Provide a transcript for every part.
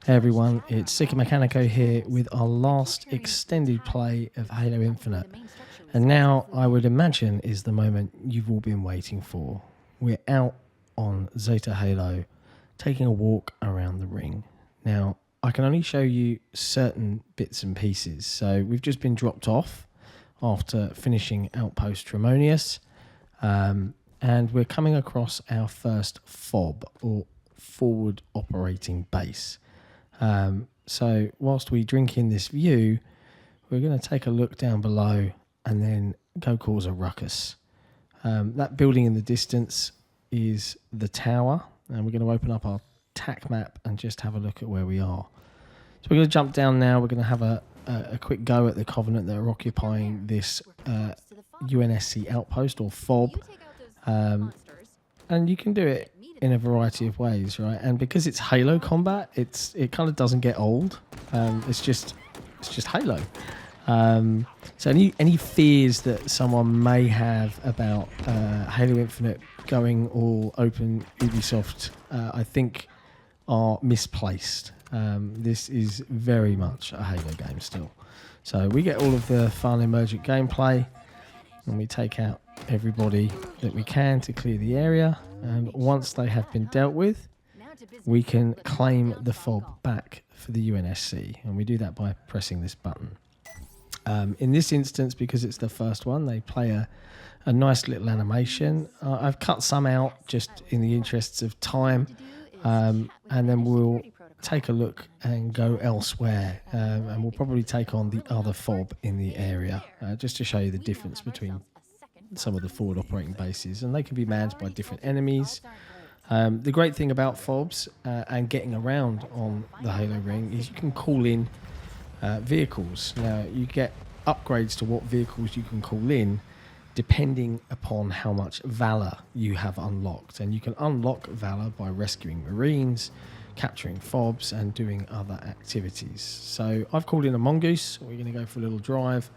Hey everyone, it's Sika Mechanico here with our last extended play of Halo Infinite. And now, I would imagine, is the moment you've all been waiting for. We're out on Zeta Halo, taking a walk around the ring. Now, I can only show you certain bits and pieces. So we've just been dropped off after finishing Outpost Tremonius. And we're coming across our first FOB, or Forward Operating Base. So whilst we drink in this view, we're going to take a look down below and then go cause a ruckus. That building in the distance is the tower, and we're going to open up our TAC map and just have a look at where we are. So we're going to jump down now. We're going to have a quick go at the Covenant that are occupying this UNSC outpost, or FOB. And you can do it in a variety of ways, right? And because it's Halo combat, it kind of doesn't get old. It's just Halo. So any fears that someone may have about Halo Infinite going all open Ubisoft, I think are misplaced. This is very much a Halo game still. So we get all of the fun emergent gameplay, and we take out everybody that we can to clear the area, and once they have been dealt with, we can claim the FOB back for the UNSC, and we do that by pressing this button. In this instance, because it's the first one, they play a nice little animation. I've cut some out just in the interests of time, and then we'll take a look and go elsewhere, and we'll probably take on the other FOB in the area, just to show you the difference between some of the forward operating bases, and they can be manned by different enemies. The great thing about FOBs and getting around on the Halo ring is you can call in vehicles. Now you get upgrades to what vehicles you can call in depending upon how much Valor you have unlocked, and you can unlock Valor by rescuing Marines, capturing FOBs, and doing other activities. So I've called in a Mongoose. We're going to go for a little drive,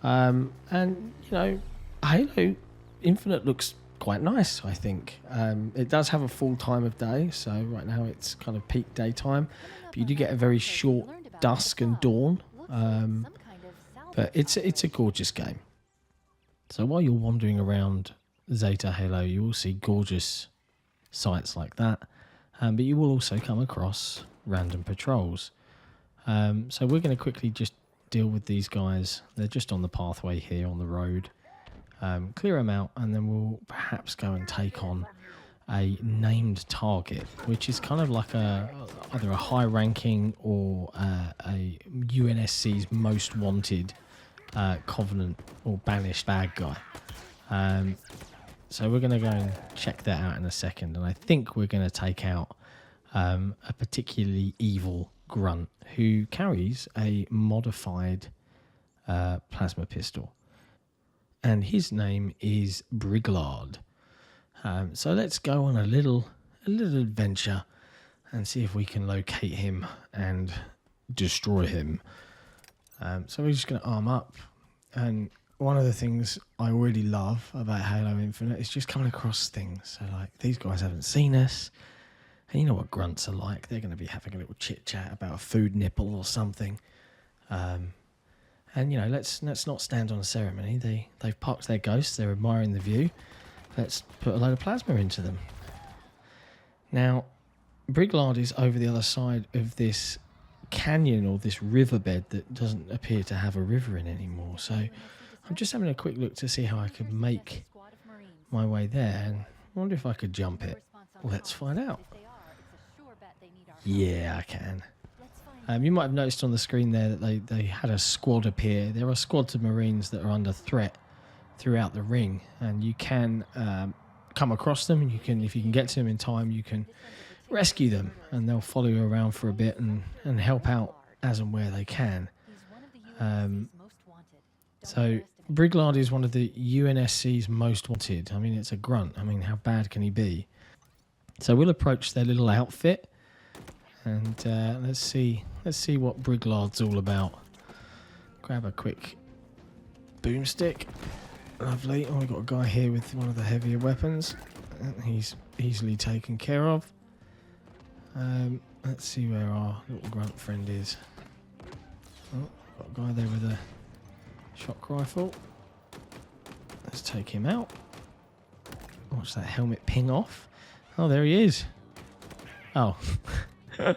and you know, Halo Infinite looks quite nice, I think. It does have a full time of day, so right now it's kind of peak daytime, but you do get a very short dusk and dawn, but it's a gorgeous game. So while you're wandering around Zeta Halo, you will see gorgeous sights like that, but you will also come across random patrols. So we're going to quickly just deal with these guys. They're just on the pathway here on the road. Clear them out, and then we'll perhaps go and take on a named target, which is kind of like either a high ranking or a UNSC's most wanted Covenant or banished bad guy. So we're going to go and check that out in a second, and I think we're going to take out a particularly evil grunt who carries a modified plasma pistol, and his name is Briglard. So let's go on a little adventure and see if we can locate him and destroy him. So we're just going to arm up, and one of the things I really love about Halo Infinite is just coming across things. So like, these guys haven't seen us, and you know what grunts are like. They're going to be having a little chit chat about a food nipple or something. And you know, let's not stand on a ceremony. They've parked their ghosts. They're admiring the view. Let's put a load of plasma into them. Now, Briglard is over the other side of this canyon, or this riverbed that doesn't appear to have a river in anymore. So I'm just having a quick look to see how I could make my way there, and I wonder if I could jump it. Let's find out. Yeah, I can. You might have noticed on the screen there that they had a squad appear. There are squads of Marines that are under threat throughout the ring, and you can come across them, and you can, if you can get to them in time, you can rescue them, and they'll follow you around for a bit and help out as and where they can. So Briglard is one of the UNSC's most wanted. I mean, it's a grunt. I mean, how bad can he be? So we'll approach their little outfit, and let's see what Briglard's all about. Grab a quick boomstick. Lovely. Oh, we've got a guy here with one of the heavier weapons. He's easily taken care of. And Let's see where our little grunt friend is. Oh, got a guy there with a shock rifle. Let's take him out. Watch that helmet ping off. Oh, there he is. Oh. Well,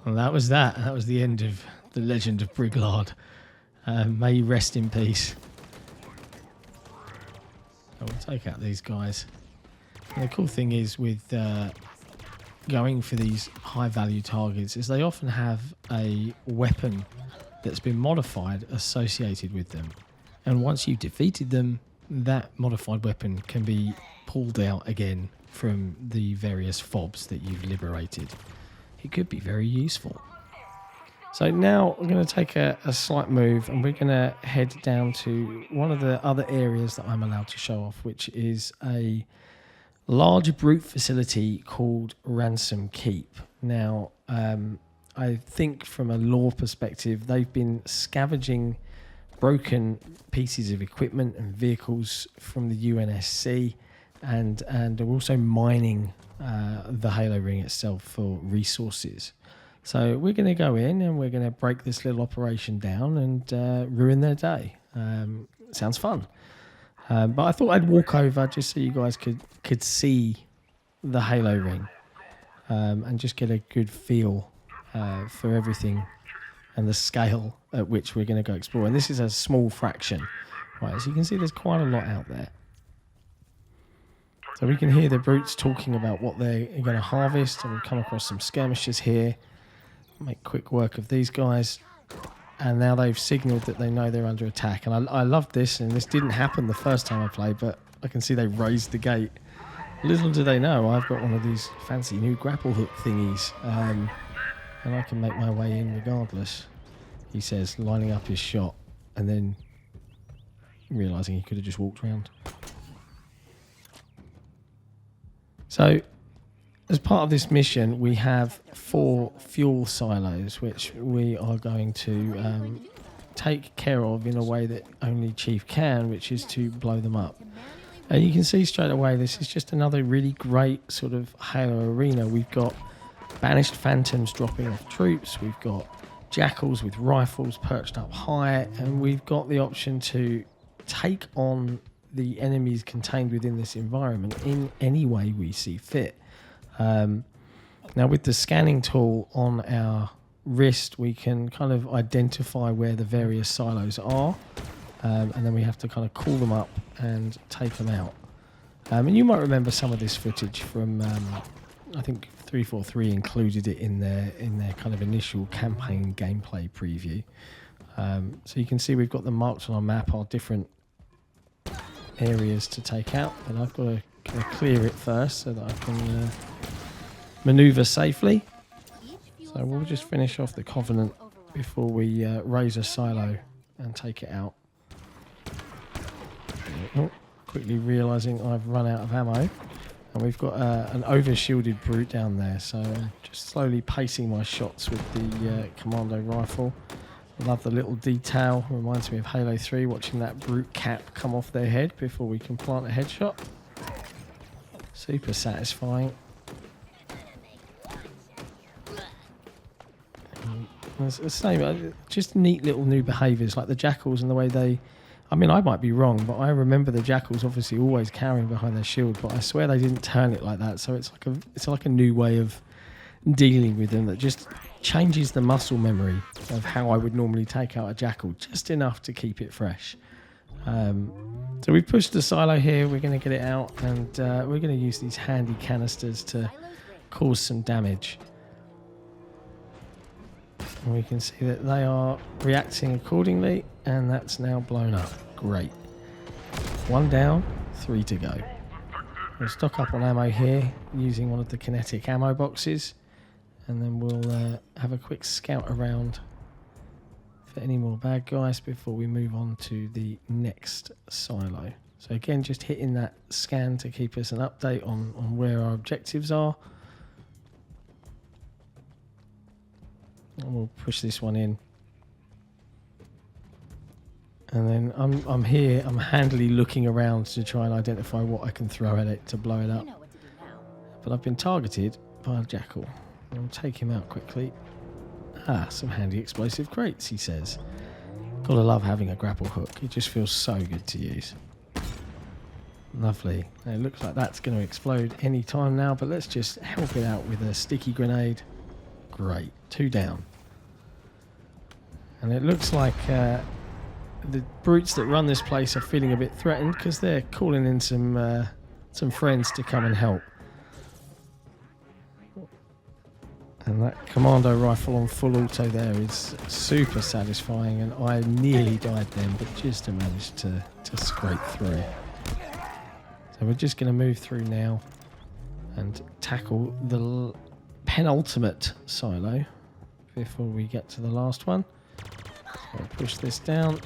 that was that. That was the end of the legend of Briglard. May you rest in peace. I will take out these guys. And the cool thing is with going for these high value targets is they often have a weapon that's been modified associated with them. And once you've defeated them, that modified weapon can be pulled out again from the various fobs that you've liberated. It could be very useful. So now we're going to take a slight move and we're going to head down to one of the other areas that I'm allowed to show off, which is a large brute facility called Ransom Keep. Now, I think from a lore perspective, they've been scavenging broken pieces of equipment and vehicles from the UNSC, and they're also mining the Halo ring itself for resources. So we're going to go in and we're going to break this little operation down and ruin their day. Sounds fun. But I thought I'd walk over just so you guys could see the Halo ring and just get a good feel for everything and the scale at which we're going to go explore. And this is a small fraction. Right, as you can see, there's quite a lot out there. So we can hear the brutes talking about what they're going to harvest, and we've come across some skirmishers here. Make quick work of these guys. And now they've signalled that they know they're under attack. And I love this, and this didn't happen the first time I played, but I can see they raised the gate. Little do they know, I've got one of these fancy new grapple hook thingies. And I can make my way in regardless, he says, lining up his shot and then realising he could have just walked around. So, as part of this mission, we have 4 fuel silos, which we are going to take care of in a way that only Chief can, which is to blow them up. And you can see straight away, this is just another really great sort of Halo arena. We've got banished phantoms dropping off troops, we've got jackals with rifles perched up high, and we've got the option to take on the enemies contained within this environment in any way we see fit. Now with the scanning tool on our wrist, we can kind of identify where the various silos are, and then we have to kind of call them up and take them out. And you might remember some of this footage from I think 343 included it in their kind of initial campaign gameplay preview. So you can see we've got them marked on our map, our different areas to take out, but I've got to kind of clear it first so that I can maneuver safely. So we'll just finish off the Covenant before we raise a silo and take it out. Oh, quickly realising I've run out of ammo. And we've got an over-shielded brute down there, so just slowly pacing my shots with the commando rifle. Love the little detail, reminds me of Halo 3, watching that brute cap come off their head before we can plant a headshot. Super satisfying. It's the same, just neat little new behaviours, like the jackals and the way they... I mean, I might be wrong, but I remember the jackals obviously always carrying behind their shield, but I swear they didn't turn it like that. So it's like a new way of dealing with them that just changes the muscle memory of how I would normally take out a jackal, just enough to keep it fresh. So we've pushed the silo here. We're going to get it out, and we're going to use these handy canisters to cause some damage. And we can see that they are reacting accordingly, and that's now blown up. Great. 1 down, 3 to go. We'll stock up on ammo here using one of the kinetic ammo boxes, and then we'll have a quick scout around for any more bad guys before we move on to the next silo. So again, just hitting that scan to keep us an update on where our objectives are. And we'll push this one in. And then I'm here, I'm handily looking around to try and identify what I can throw at it to blow it up. But I've been targeted by a jackal. We'll take him out quickly. Ah, some handy explosive crates, he says. Gotta love having a grapple hook. It just feels so good to use. Lovely. It looks like that's going to explode any time now, but let's just help it out with a sticky grenade. Great. 2 down. And it looks like the brutes that run this place are feeling a bit threatened because they're calling in some friends to come and help. And that commando rifle on full auto there is super satisfying, and I nearly died then, but just managed to scrape through. So we're just going to move through now and tackle the penultimate silo before we get to the last one. So I'll push this down.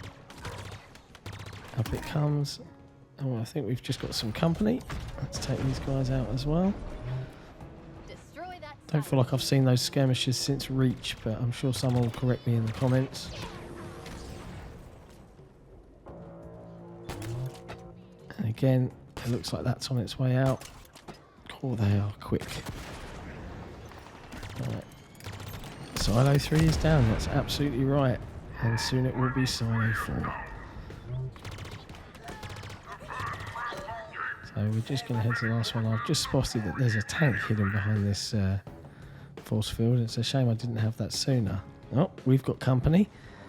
Up it comes. Oh, I think we've just got some company. Let's take these guys out as well. Don't feel like I've seen those skirmishes since Reach, but I'm sure someone will correct me in the comments. And again, it looks like that's on its way out. Oh, they are quick. Right. Silo 3 is down, that's absolutely right. And soon it will be Silo 4. So we're just going to head to the last one. I've just spotted that there's a tank hidden behind this force field. It's a shame I didn't have that sooner. Oh, we've got company.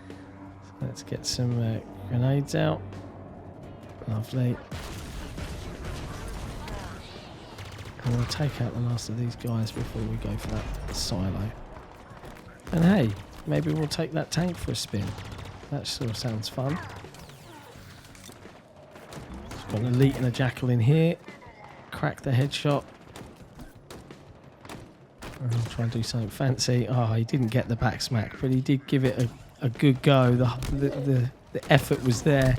So let's get some grenades out. Lovely. And we'll take out the last of these guys before we go for that silo. And hey, maybe we'll take that tank for a spin. That sort of sounds fun. Got an elite and a jackal in here. Crack the headshot. And I'll try and do something fancy. Oh, he didn't get the back smack, but he did give it a good go. The effort was there.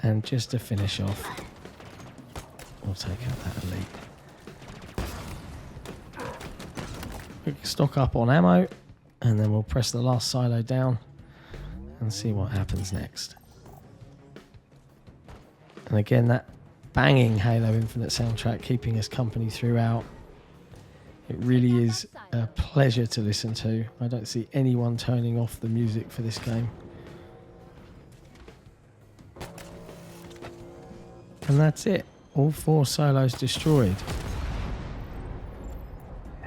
And just to finish off, we'll take out that elite. Quick stock up on ammo, and then we'll press the last silo down and see what happens next. And again, that banging Halo Infinite soundtrack keeping us company throughout. It really is a pleasure to listen to. I don't see anyone turning off the music for this game. And that's it. All 4 silos destroyed.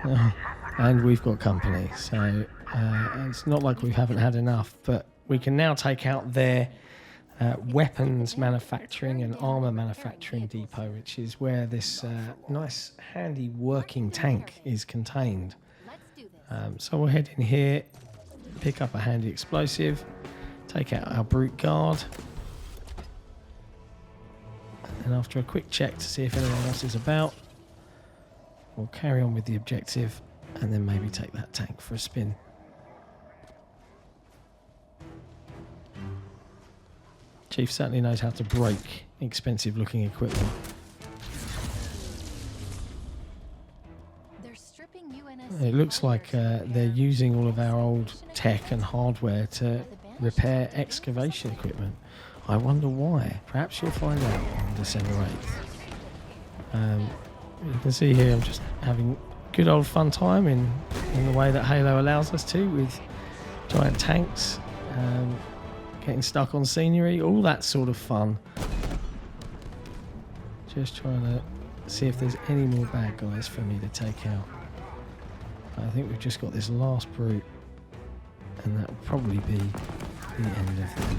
Oh, and we've got company. So it's not like we haven't had enough, but we can now take out their weapons manufacturing and armor manufacturing depot, which is where this nice handy working tank is contained. So we'll head in here, pick up a handy explosive, take out our brute guard, and after a quick check to see if anyone else is about, we'll carry on with the objective and then maybe take that tank for a spin. Chief certainly knows how to break expensive looking equipment. It looks like they're using all of our old tech and hardware to repair excavation equipment. I wonder why. Perhaps you'll find out on December 8th. You can see here I'm just having good old fun time in the way that Halo allows us to, with giant tanks, getting stuck on scenery, all that sort of fun. Just trying to see if there's any more bad guys for me to take out. I think we've just got this last brute, and that will probably be the end of them.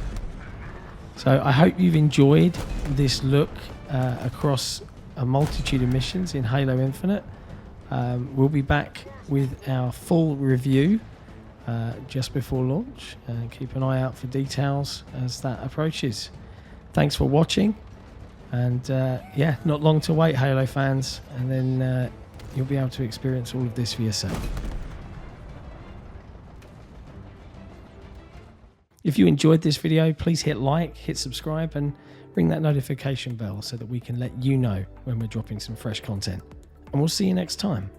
So I hope you've enjoyed this look across a multitude of missions in Halo Infinite. We'll be back with our full review just before launch. Keep an eye out for details as that approaches. Thanks for watching, and yeah, not long to wait, Halo fans, and then you'll be able to experience all of this for yourself. If you enjoyed this video, please hit like, hit subscribe, and ring that notification bell so that we can let you know when we're dropping some fresh content. And we'll see you next time.